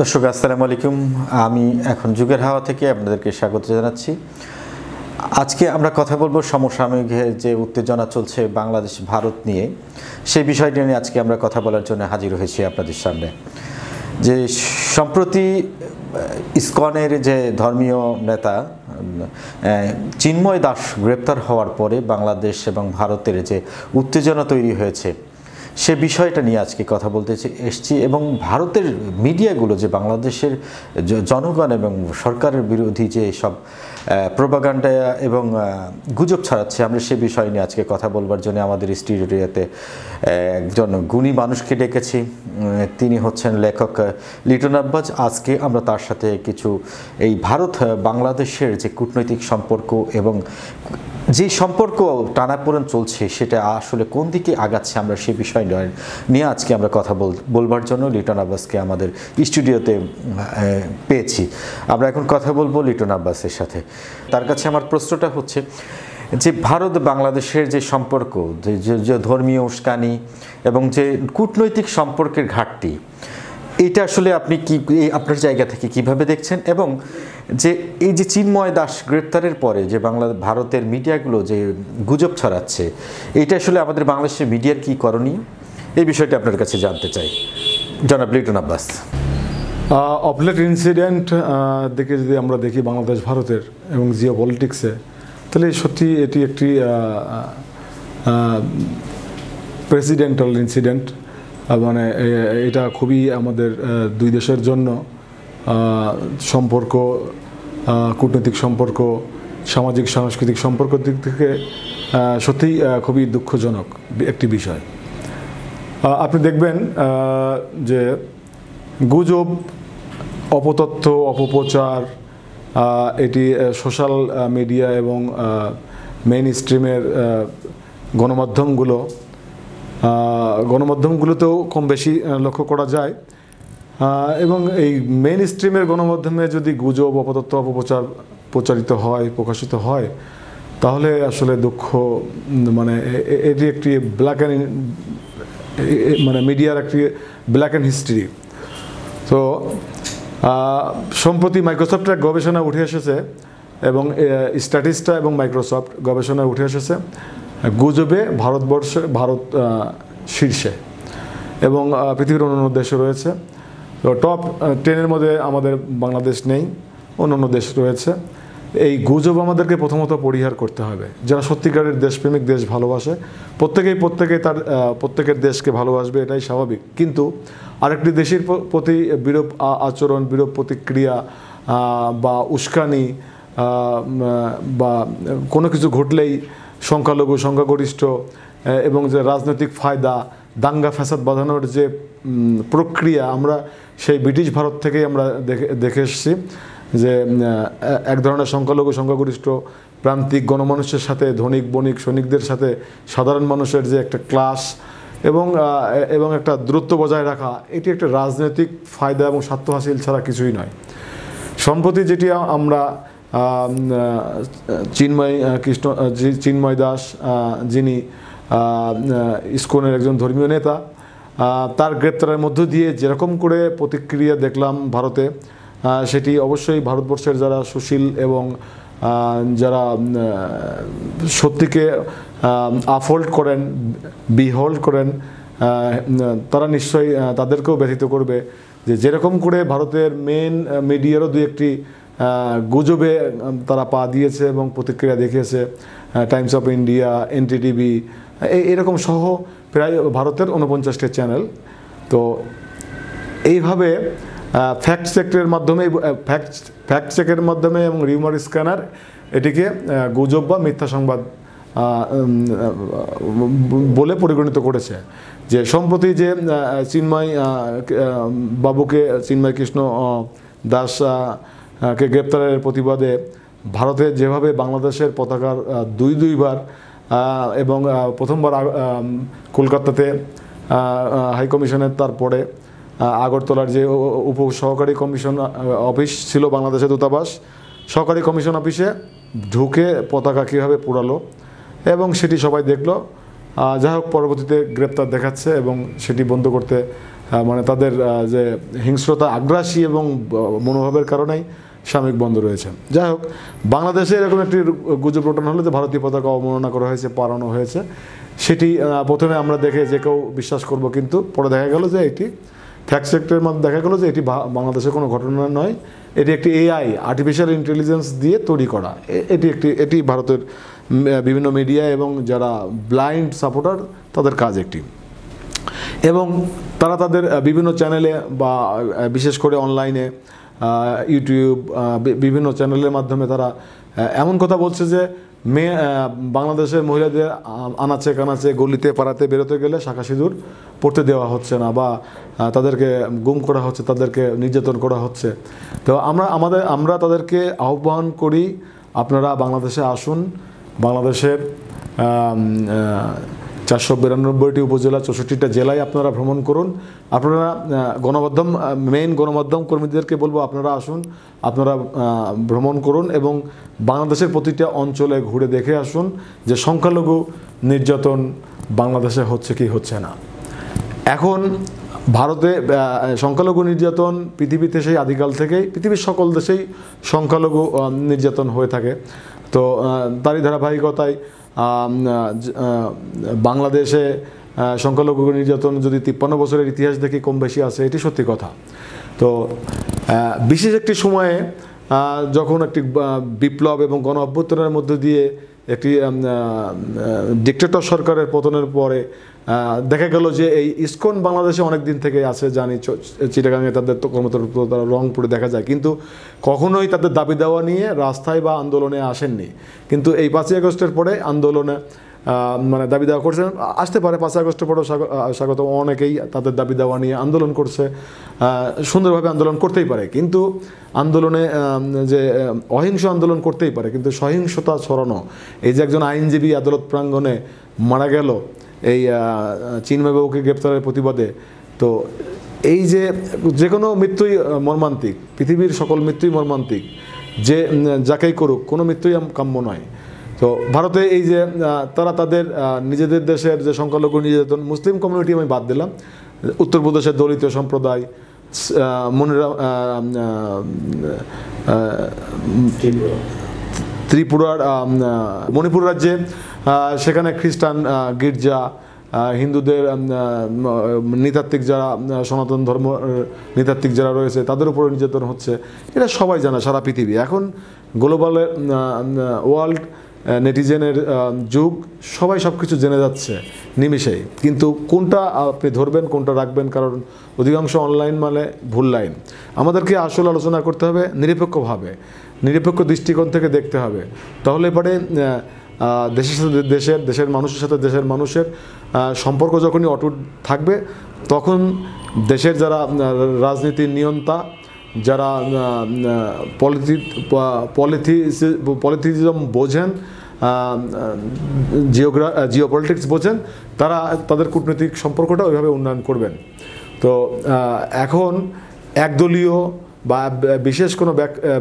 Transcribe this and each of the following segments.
দর্শক আসসালামু আলাইকুম। আমি এখন যুগের হাওয়া থেকে আপনাদেরকে স্বাগত জানাচ্ছি। আজকে আমরা কথা বলবো সমসাময়িক যে উত্তেজনা চলছে বাংলাদেশ ভারত নিয়ে, সেই বিষয়টি নিয়ে আজকে আমরা কথা বলার জন্য হাজির হয়েছি আপনাদের সামনে। যে সম্প্রতি ইসকনের যে ধর্মীয় নেতা চিন্ময় দাস গ্রেপ্তার হওয়ার পরে বাংলাদেশ এবং ভারতের যে উত্তেজনা তৈরি হয়েছে, সে বিষয়টা নিয়ে আজকে কথা বলতে এসেছি। এবং ভারতের মিডিয়াগুলো যে বাংলাদেশের জনগণ এবং সরকারের বিরোধী যে সব প্রোপাগান্ডা এবং গুজব ছড়াচ্ছে, আমরা সে বিষয় নিয়ে আজকে কথা বলবার জন্য আমাদের স্টুডিওতে একজন গুণী মানুষকে ডেকেছি। তিনি হচ্ছেন লেখক লিটন আব্বাস। আজকে আমরা তার সাথে কিছু এই ভারত বাংলাদেশের যে কূটনৈতিক সম্পর্ক এবং যে সম্পর্ক টানাপোড়েন চলছে সেটা আসলে কোন দিকে আগাচ্ছে, আমরা সে বিষয় নিয়ে আজকে আমরা কথা বলবার জন্য লিটন আব্বাসকে আমাদের স্টুডিওতে পেয়েছি। আমরা এখন কথা বলবো লিটন আব্বাসের সাথে। তার কাছে আমার প্রশ্নটা হচ্ছে যে ভারত বাংলাদেশের যে সম্পর্ক, যে ধর্মীয় উস্কানি এবং যে কূটনৈতিক সম্পর্কের ঘাটতি, এটা আসলে আপনি কি আপনার জায়গা থেকে কিভাবে দেখছেন? এবং যে এই যে চিন্ময় দাস গ্রেপ্তারের পরে যে ভারতের মিডিয়াগুলো যে গুজব ছড়াচ্ছে, এটা আসলে আমাদের বাংলাদেশের মিডিয়ার কি করণীয়, এই বিষয়টা আপনার কাছে জানতে চাই জনাব লিটন আব্বাস। অপলেট ইনসিডেন্ট দেখে যদি আমরা দেখি বাংলাদেশ ভারতের এবং জিও পলিটিক্সে, তাহলে সত্যি এটি একটি প্রেসিডেন্টাল ইনসিডেন্ট। মানে এটা খুবই আমাদের দুই দেশের জন্য সম্পর্ক, কূটনৈতিক সম্পর্ক, সামাজিক সাংস্কৃতিক সম্পর্কের দিক থেকে সত্যিই খুবই দুঃখজনক একটি বিষয়। আপনি দেখবেন যে গুজব, অপতথ্য, অপপ্রচার, এটি সোশ্যাল মিডিয়া এবং মেইন স্ট্রিমের গণমাধ্যমগুলোতেও কম বেশি লক্ষ্য করা যায়। এবং এই মেইন স্ট্রিমের গণমাধ্যমে যদি গুজব, অপতথ্য, অপপ্রচার প্রচারিত হয়, প্রকাশিত হয়, তাহলে আসলে দুঃখ, মানে এটি একটি মানে মিডিয়ার একটি ব্ল্যাক অ্যান্ড হিস্ট্রি। তো সম্প্রতি মাইক্রোসফটের গবেষণা উঠে এসেছে এবং স্ট্যাটিস্টা এবং মাইক্রোসফট গবেষণা উঠে এসেছে গুজবে ভারত শীর্ষে এবং পৃথিবীর অন্যান্য দেশে রয়েছে। তো টপ 10-এর মধ্যে আমাদের বাংলাদেশ নেই, অন্যান্য দেশ রয়েছে। এই গুজব আমাদেরকে প্রথমত পরিহার করতে হবে। যারা সত্যিকারের দেশপ্রেমিক, দেশ ভালোবাসে, প্রত্যেকের দেশকে ভালোবাসবে, এটাই স্বাভাবিক। কিন্তু আরেকটি দেশের প্রতি বিরূপ আচরণ, বিরূপ প্রতিক্রিয়া বা উস্কানি বা কোনো কিছু ঘটলেই সংখ্যালঘু, সংখ্যাগরিষ্ঠ এবং যে রাজনৈতিক ফায়দা, দাঙ্গা ফ্যাসাদ বাঁধানোর যে প্রক্রিয়া, আমরা সেই ব্রিটিশ ভারত থেকেই আমরা দেখে এসেছি যে এক ধরনের সংখ্যালঘু, সংখ্যাগরিষ্ঠ প্রান্তিক গণমানুষের সাথে ধনিক, বণিক, সৈনিকদের সাথে সাধারণ মানুষের যে একটা ক্লাস এবং একটা দূরত্ব বজায় রাখা, এটি একটা রাজনৈতিক ফায়দা এবং স্বার্থ হাসিল ছাড়া কিছুই নয়। সম্প্রতি যেটি আমরা চিন্ময় দাস, যিনি ইসকনের একজন ধর্মীয় নেতা, তার গ্রেপ্তারের মধ্য দিয়ে যেরকম করে প্রতিক্রিয়া দেখলাম ভারতে, সেটি অবশ্যই ভারতবর্ষের যারা সুশীল এবং যারা সত্যিকে আপহোল্ড করেন, বিহোল্ড করেন, তারা নিশ্চয়ই তাদেরকেও ব্যথিত করবে যে যেরকম করে ভারতের মেন মিডিয়ারও দু একটি গুজবে তারা পা দিয়েছে এবং প্রতিক্রিয়া দেখিয়েছে। টাইমস অফ ইন্ডিয়া, NDTV, এরকম সহ প্রায় ভারতের 49টি চ্যানেল। তো এইভাবে ফ্যাক্ট চেকের মাধ্যমে এবং রিউমার স্ক্যানার এটিকে গুজব বা মিথ্যা সংবাদ বলে পরিগণিত করেছে। যে সম্প্রতি যে চিন্ময় কৃষ্ণ দাস কে গ্রেপ্তারের প্রতিবাদে ভারতে যেভাবে বাংলাদেশের পতাকার দুইবার এবং প্রথমবার কলকাতাতে হাইকমিশনের, তারপরে আগরতলার যে উপ সহকারী কমিশন অফিস ছিল বাংলাদেশের দূতাবাস, সহকারী কমিশন অফিসে ঢুকে পতাকা কীভাবে পোড়ালো এবং সেটি সবাই দেখলো। যাই হোক, পরবর্তীতে গ্রেপ্তার দেখাচ্ছে এবং সেটি বন্ধ করতে মানে তাদের যে হিংস্রতা, আগ্রাসী এবং মনোভাবের কারণেই সাময়িক বন্ধ রয়েছে। যাই হোক, বাংলাদেশে এরকম একটি গুজব রটানো হলো যে ভারতীয় পতাকা অবমাননা করা হয়েছে, পালানো হয়েছে। সেটি প্রথমে আমরা দেখে যে কেউ বিশ্বাস করব, কিন্তু পরে দেখা গেল যে এটি ফ্যাক্ট চেকের মধ্যে দেখা গেল যে এটি বাংলাদেশের কোনো ঘটনা নয়, এটি একটি এআই, আর্টিফিশিয়াল ইন্টেলিজেন্স দিয়ে তৈরি করা। এটি ভারতের বিভিন্ন মিডিয়া এবং যারা ব্লাইন্ড সাপোর্টার তাদের কাজ একটি। এবং তারা তাদের বিভিন্ন চ্যানেলে বা বিশেষ করে অনলাইনে ইউটিউব বিভিন্ন চ্যানেলের মাধ্যমে তারা এমন কথা বলছে যে বাংলাদেশের মহিলাদের আনাচে কানাচে গলিতে পাড়াতে বেরোতে গেলে শাঁখা সিঁদুর পড়তে দেওয়া হচ্ছে না, বা তাদেরকে গুম করা হচ্ছে, তাদেরকে নির্যাতন করা হচ্ছে। তো আমরা তাদেরকে আহ্বান করি, আপনারা বাংলাদেশে আসুন। বাংলাদেশের 492টি উপজেলা, 64টা জেলায় আপনারা ভ্রমণ করুন। আপনারা মেইন গণমাধ্যম কর্মীদেরকে বলবো আপনারা আসুন, আপনারা ভ্রমণ করুন এবং বাংলাদেশের প্রতিটা অঞ্চলে ঘুরে দেখে আসুন যে সংখ্যালঘু নির্যাতন বাংলাদেশে হচ্ছে কি হচ্ছে না। এখন ভারতে সংখ্যালঘু নির্যাতন পৃথিবীতে সেই আদিকাল থেকেই, পৃথিবীর সকল দেশেই সংখ্যালঘু নির্যাতন হয়ে থাকে। তো তারই ধারাবাহিকতায় বাংলাদেশে সংখ্যালঘু নির্যাতন যদি 53 বছরের ইতিহাস দেখি কম বেশি আছে, এটি সত্যি কথা। তো বিশেষ একটি সময়ে যখন একটি বিপ্লব এবং গণ অভ্যুত্থানের মধ্য দিয়ে একটি ডিক্টেটর সরকারের পতনের পরে দেখা গেল যে এই ইসকন বাংলাদেশে অনেক দিন থেকে আছে, জানি চিটাগাঙে তাদের কর্মতৎপরতা রংপুরে দেখা যায়, কিন্তু কখনোই তাদের দাবি দেওয়া নিয়ে রাস্তায় বা আন্দোলনে আসেননি। কিন্তু এই 5ই আগস্টের পরে আন্দোলনে মানে দাবি দেওয়া করছেন, আসতে পারে 5ই আগস্টের পরেও স্বাগত, অনেকেই তাদের দাবি দেওয়া নিয়ে আন্দোলন করছে, সুন্দরভাবে আন্দোলন করতেই পারে, কিন্তু আন্দোলনে যে অহিংস আন্দোলন করতেই পারে, কিন্তু সহিংসতা ছড়ানো, এই যে একজন আইনজীবী আদালত প্রাঙ্গণে মারা গেল এই চিন্ময়বাবুকে গ্রেপ্তারের প্রতিবাদে, তো এই যে কোনো মৃত্যুই মর্মান্তিক, পৃথিবীর সকল মৃত্যুই মর্মান্তিক, যে যাকেই করুক কোনো মৃত্যুই কাম্য নয়। তো ভারতে এই যে তারা তাদের নিজেদের দেশের যে সংখ্যালঘু নির্যাতন, মুসলিম কমিউনিটি আমি বাদ দিলাম, উত্তরপ্রদেশের দলিত সম্প্রদায়, ত্রিপুরার মণিপুর রাজ্যে সেখানে খ্রিস্টান গির্জা, হিন্দুদের নৃতাত্ত্বিক যারা সনাতন ধর্ম নৃতাত্ত্বিক যারা রয়েছে তাদের উপরে নির্যাতন হচ্ছে, এটা সবাই জানে সারা পৃথিবী। এখন গ্লোবাল ওয়ার্ল্ড নেটিজেনের যুগ, সবাই সব কিছু জেনে যাচ্ছে নিমিষেই, কিন্তু কোনটা আপনি ধরবেন কোনটা রাখবেন, কারণ অধিকাংশ অনলাইন মানে ভুল লাইন। আমাদেরকে আসল আলোচনা করতে হবে নিরপেক্ষভাবে, নিরপেক্ষ দৃষ্টিকোণ থেকে দেখতে হবে, তাহলে পরে দেশের সাথে দেশের মানুষের সাথে দেশের মানুষের সম্পর্ক যখনই অটুট থাকবে, তখন দেশের যারা রাজনীতির নিয়ন্তা, যারা পলিটিজম বোঝেন, জিওপলিটিক্স বোঝেন, তারা তাদের কূটনৈতিক সম্পর্কটা ওইভাবে উন্নয়ন করবেন। তো এখন একদলীয় বা বিশেষ কোনো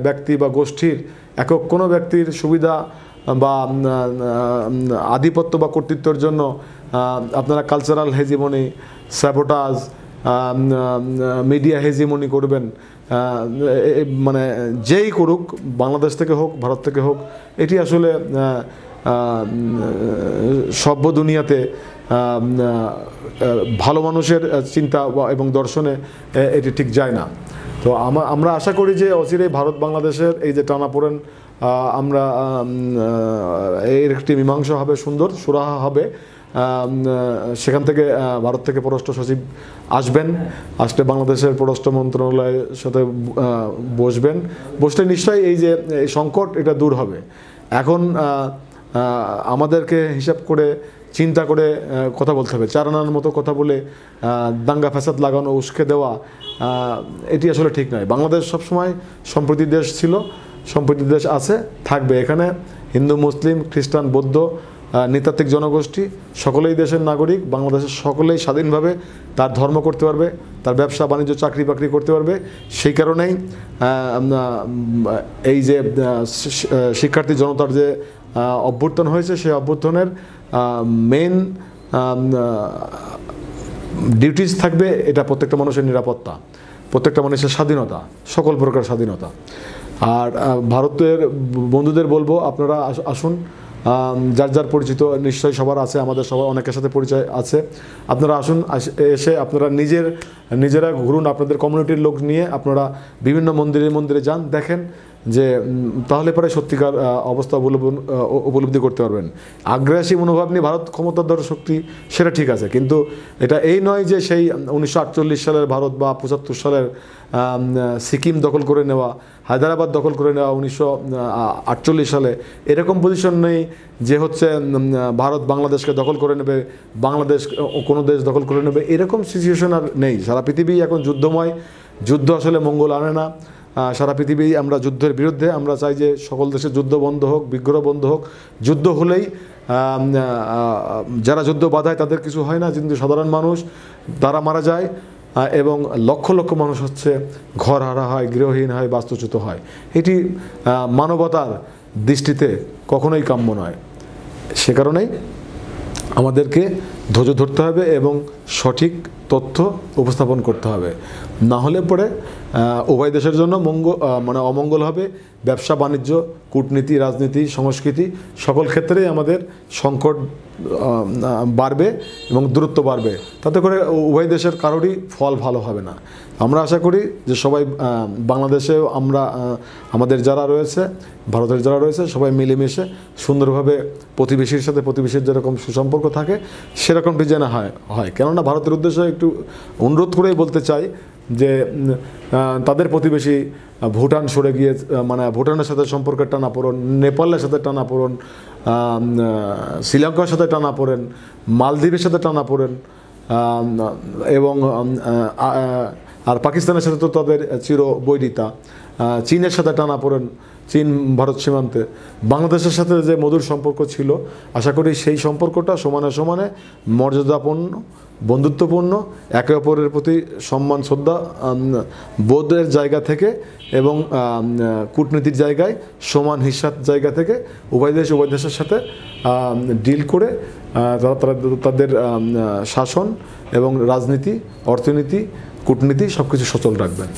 ব্যক্তি বা গোষ্ঠীর, একক কোনো ব্যক্তির সুবিধা বা আধিপত্য বা কর্তৃত্বের জন্য আপনারা cultural hegemony, sabotage, media hegemony করবেন, মানে যেই করুক, বাংলাদেশ থেকে হোক ভারত থেকে হোক, এটি আসলে সভ্য দুনিয়াতে ভালো মানুষের চিন্তা এবং দর্শনে এটি ঠিক যায় না। তো আমরা আশা করি যে অচিরেই ভারত বাংলাদেশের এই যে টানাপোড়েন, আমরা এর একটি মীমাংসা হবে, সুন্দর সুরাহা হবে। সেখান থেকে ভারত থেকে পররাষ্ট্র সচিব আসবেন, আসলে বাংলাদেশের পররাষ্ট্র মন্ত্রণালয়ের সাথে বসলে নিশ্চয়ই এই যে এই সংকট এটা দূর হবে। এখন আমাদেরকে হিসাব করে চিন্তা করে কথা বলতে হবে, চারানার মতো কথা বলে দাঙ্গা ফ্যাসাদ লাগানো, উস্কে দেওয়া, এটি আসলে ঠিক নয়। বাংলাদেশ সবসময় সম্প্রীতির দেশ ছিল, সম্প্রীতির দেশ আছে, থাকবে। এখানে হিন্দু, মুসলিম, খ্রিস্টান, বৌদ্ধ, নৃতাত্ত্বিক জনগোষ্ঠী সকলেই দেশের নাগরিক। বাংলাদেশের সকলেই স্বাধীনভাবে তার ধর্ম করতে পারবে, তার ব্যবসা বাণিজ্য চাকরি বাকরি করতে পারবে। সেই কারণেই এই যে শিক্ষার্থী জনতার যে অভ্যুত্থান হয়েছে, সেই অভ্যুত্থানের মেন ডিউটিস থাকবে, এটা প্রত্যেকটা মানুষের নিরাপত্তা, প্রত্যেকটা মানুষের স্বাধীনতা, সকল প্রকার স্বাধীনতা। আর ভারতের বন্ধুদের বলবো আপনারা আসুন, যার যার পরিচিত নিশ্চয়ই সবার আছে, আমাদের সবার অনেকের সাথে পরিচয় আছে, আপনারা আসুন, এসে আপনারা নিজেরা ঘুরুন, আপনাদের কমিউনিটির লোক নিয়ে আপনারা বিভিন্ন মন্দিরে যান, দেখেন যে তাহলে পরে সত্যিকার অবস্থা উপলব্ধি করতে পারবেন। আগ্রাসী মনোভাব নিয়ে ভারত ক্ষমতাধর শক্তি, সেটা ঠিক আছে, কিন্তু এটা এই নয় যে সেই 1948 সালের ভারত বা 75 সালের সিকিম দখল করে নেওয়া, হায়দ্রাবাদ দখল করে নেওয়া 1948 সালে, এরকম পজিশন নেই যে হচ্ছে ভারত বাংলাদেশকে দখল করে নেবে, বাংলাদেশ কোনো দেশ দখল করে নেবে, এরকম সিচুয়েশন আর নেই। সারা পৃথিবী এখন যুদ্ধময়, যুদ্ধ আসলে মঙ্গল আনে না। সারা পৃথিবী আমরা যুদ্ধের বিরুদ্ধে, আমরা চাই যে সকল দেশের যুদ্ধ বন্ধ হোক, বিগ্রহ বন্ধ হোক। যুদ্ধ হলেই যারা যুদ্ধ বাধায় তাদের কিছু হয় না, কিন্তু সাধারণ মানুষ তারা মারা যায়, এবং লক্ষ লক্ষ মানুষ হচ্ছে ঘর হারা হয়, গৃহহীন হয়, বাস্তুচ্যুত হয়। এটি মানবতার দৃষ্টিতে কখনোই কাম্য নয়। সে কারণেই আমাদেরকে ধৈর্য ধরতে হবে এবং সঠিক তথ্য উপস্থাপন করতে হবে, না হলে পরে উভয় দেশের জন্য অমঙ্গল হবে। ব্যবসা বাণিজ্য, কূটনীতি, রাজনীতি, সংস্কৃতি সকল ক্ষেত্রেই আমাদের সংকট বাড়বে এবং দূরত্ব বাড়বে, তাতে করে উভয় দেশের কারোরই ফল ভালো হবে না। আমরা আশা করি যে সবাই বাংলাদেশেও আমাদের যারা রয়েছে, ভারতের যারা রয়েছে, সবাই মিলেমিশে সুন্দরভাবে প্রতিবেশীর সাথে প্রতিবেশীর যেরকম সুসম্পর্ক থাকে সেরকমটি যেন হয়। কেননা ভারতের উদ্দেশ্যে একটু অনুরোধ করেই বলতে চাই যে তাদের প্রতিবেশী ভুটান সরে গিয়ে, ভুটানের সাথে সম্পর্কের টানাপোড়েন, নেপালের সাথে টানাপোড়েন, শ্রীলঙ্কার সাথে টানাপোড়েন, মালদ্বীপের সাথে টানাপোড়েন, এবং আর পাকিস্তানের সাথে তো তাদের চির বৈরিতা, চীনের সাথে টানাপোড়েন, চীন ভারত সীমান্তে, বাংলাদেশের সাথে যে মধুর সম্পর্ক ছিল, আশা করি সেই সম্পর্কটা সমানে সমানে মর্যাদাপূর্ণ, বন্ধুত্বপূর্ণ, একে অপরের প্রতি সম্মান শ্রদ্ধা বোধের জায়গা থেকে এবং কূটনীতির জায়গায় সমান হিসাব জায়গা থেকে উভয় দেশের সাথে ডিল করে তাদের শাসন এবং রাজনীতি, অর্থনীতি, কূটনীতি সব কিছু সচল রাখবেন।